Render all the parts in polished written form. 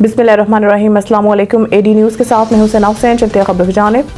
बिस्मिल्लाहिर्रहमानिर्रहीम। अस्सलाम वालेकुम। एडी न्यूज़ के साथ मैं हुसैन हुसैन। चलते हैं खबर की जानिब।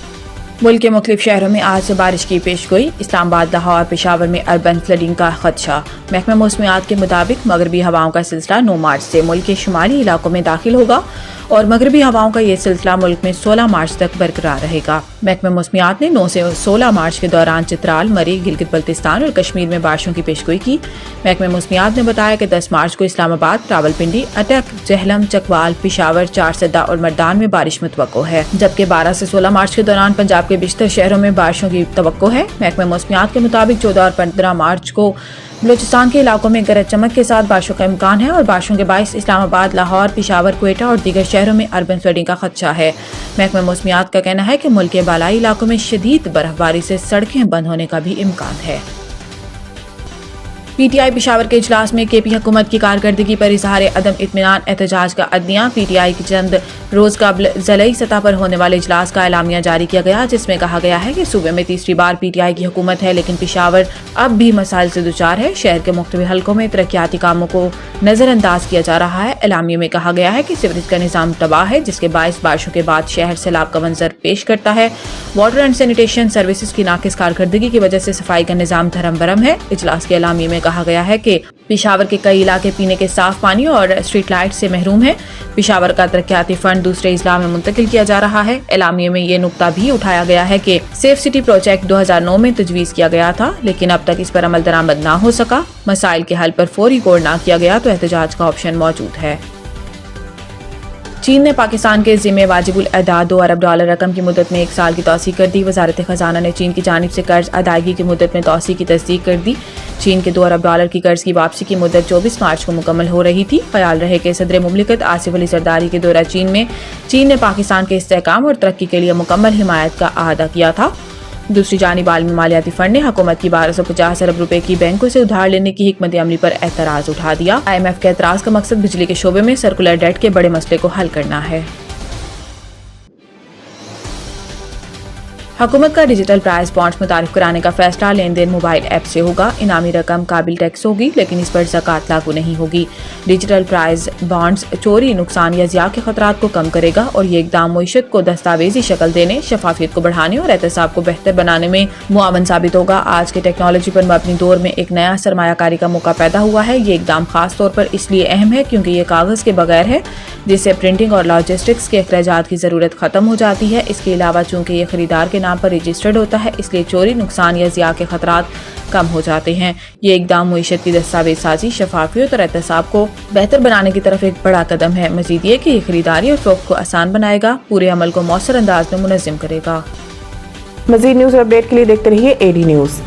मुल्क के मुख्तलिफ शहरों में आज से बारिश की पेशगोई। इस्लामाबाद, लाहौर, पेशावर में अर्बन फ्लडिंग का खदशा। महकमा मौसमियात के मुताबिक मगरबी हवाओं का सिलसिला 9 मार्च से मुल्क के शुमाली इलाकों में दाखिल होगा और मगरबी हवाओं का ये सिलसिला मुल्क में 16 मार्च तक बरकरार रहेगा। महकमा मौसमियात ने 9 से 16 मार्च के दौरान चित्राल, मरी, गिलगित बल्तिस्तान और कश्मीर में बारिशों की पेशगोई की। महकमा मौसमियात ने बताया कि 10 मार्च को इस्लामाबाद, रावलपिंडी, अटक, जहलम, चकवाल, पेशावर, चारसदा और मर्दान में बारिश मुतवक्को है, जबकि 12 से 16 मार्च के दौरान पंजाब के बेशतर शहरों में बारिशों की तवक्को है। महकमा मौसमियात के मुताबिक 14 और 15 मार्च को बलूचिस्तान के इलाकों में गरज चमक के साथ बारिशों का इम्कान है और बारिशों के बाइस इस्लामाबाद, लाहौर, पेशावर, क्वेटा और दीगर शहरों में अर्बन फ्लडिंग का खदशा है। महकमा मौसमियात का कहना है कि मुल्क के बालाई इलाकों में शदीद बर्फबारी से सड़कें बंद होने का भी इम्कान है। पीटीआई पेशावर के इजलास में केपी हुकूमत की कारकर्दगी पर इजहार अदम इत्मीनान एहतजाज का अदनिया। पीटीआई की चंद रोज कबल ज़िलाई सतह पर होने वाले इजलास का एलामिया जारी किया गया, जिसमें कहा गया है कि सूबे में तीसरी बार पीटीआई की हुकूमत है, लेकिन पेशावर अब भी मसाइल से दुचार है। शहर के मुख्तलिफ हलकों में तरक्याती कामों को नजरअंदाज किया जा रहा है। एलामिया में कहा गया है कि सीवरेज का निज़ाम तबाह है, जिसके बायस बारिशों के बाद शहर सैलाब का मंजर पेश करता है। वाटर एंड सैनिटेशन सर्विसेज की नाकिस कारकर्दगी की वजह से सफाई का निज़ाम धरम बरम है। इजलास के एलामिया में कहा गया है कि पेशावर के कई इलाके पीने के साफ पानी और स्ट्रीट लाइट से महरूम है। पेशावर का तरक्याती फंड दूसरे इजला में मुंतकिल किया जा रहा है। एलामिया में ये नुक्ता भी उठाया गया है कि सेफ सिटी प्रोजेक्ट 2009 में तजवीज़ किया गया था, लेकिन अब तक इस पर अमल दरामद ना हो सका। मसाइल के हल पर फौरी गौर ना किया गया तो एहतजाज का ऑप्शन मौजूद है। चीन ने पाकिस्तान के जिम्मे वाजिबुल अदा $2 अरब रकम की मुद्दत में 1 साल की तौसीह कर दी। वजारत खजाना ने चीन की जानिब से कर्ज अदायगी की मुद्दत में तौसीह की तस्दीक कर दी। चीन के $2 अरब की कर्ज की वापसी की मुद्दत 24 मार्च को मुकम्मल हो रही थी। ख्याल रहे कि सदर मुमलिकत आसिफ अली जरदारी के दौरा चीन में चीन ने पाकिस्तान के इस्तेहकाम और तरक्की के लिए मुकम्मल हिमायत का अहदा किया था। दूसरी जानिब आलमी मालियाती फंड ने हुकूमत की 1250 अरब रुपए की बैंकों से उधार लेने की हिकमत अमली पर एतराज उठा दिया। IMF के एतराज का मकसद बिजली के शोबे में सर्कुलर डेट के बड़े मसले को हल करना है। हुकूमत का डिजिटल प्राइस बॉन्ड्स मुतारिफ कराने का फैसला लेन देन मोबाइल ऐप से होगा। इनामी रकम काबिल टैक्स होगी, लेकिन इस पर ज़कात लागू नहीं होगी। डिजिटल प्राइस बॉन्ड्स चोरी, नुकसान या ज़िया के खतरात को कम करेगा और ये इक़दाम मईशत को दस्तावेजी शक्ल देने, शफाफियत को बढ़ाने और एहतसाब को बेहतर बनाने में मुआवन साबित होगा। आज के टेक्नोलॉजी पर मबनी दौर में एक नया सरमायाकारी का मौका पैदा हुआ है। ये इक़दाम खास तौर पर इसलिए अहम है क्योंकि ये कागज़ के बगैर है, जिससे प्रिंटिंग और लॉजिस्टिक्स के अखराजात की ज़रूरत ख़त्म हो जाती है। इसके अलावा चूँकि ये खरीदार के नाम पर रजिस्टर्ड होता है, इसलिए चोरी, नुकसान या ज़िया के खतरात कम हो जाते हैं। ये इक़दाम मईशत की दस्तावेज साजी, शफाफियत और एहतसाब को बेहतर बनाने की तरफ एक बड़ा कदम है। मज़ीद ये कि ये खरीदारी और फ़रोख्त को आसान बनाएगा, पूरे अमल को मौसर अंदाज में मुनज़्ज़म करेगा। मज़ीद न्यूज़ और अपडेट के लिए देखते रहिए AD न्यूज़।